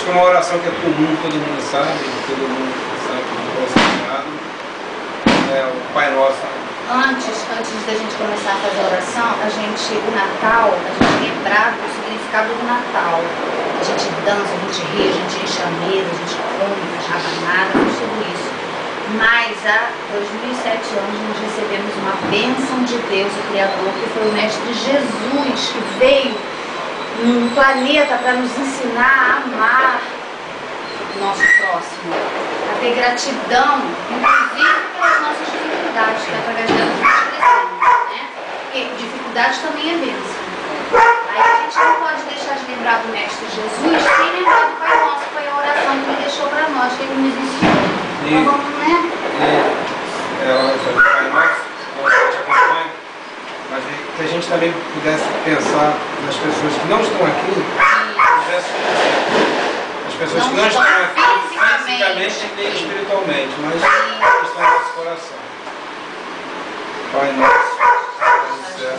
Uma oração que é comum, todo mundo sabe que é significado, é o Pai Nosso. Antes da gente começar a fazer a oração, o Natal, a gente lembrava do significado do Natal. A gente dança, a gente ri, a gente enche a mesa, a gente come, faz rabanada, faz tudo isso. Mas há 2007 anos nós recebemos uma bênção de Deus, o Criador, que foi o Mestre Jesus, que veio no planeta para nos ensinar a amar o nosso próximo, a ter gratidão, inclusive pelas nossas dificuldades, que através delas nós crescemos, né? Porque dificuldade também é bênção. Aí a gente não pode deixar de lembrar do Mestre Jesus sem lembrar do Pai Nosso, que foi a oração que ele deixou para nós, que ele nos ensinou. Então vamos, né? O Pai Nosso, te acompanha. Mas que a gente também pudesse pensar nas pessoas que não estão aqui, as pessoas que não estão aqui fisicamente nem espiritualmente, mas estão no nosso coração. Pai Nosso, que estás no céu.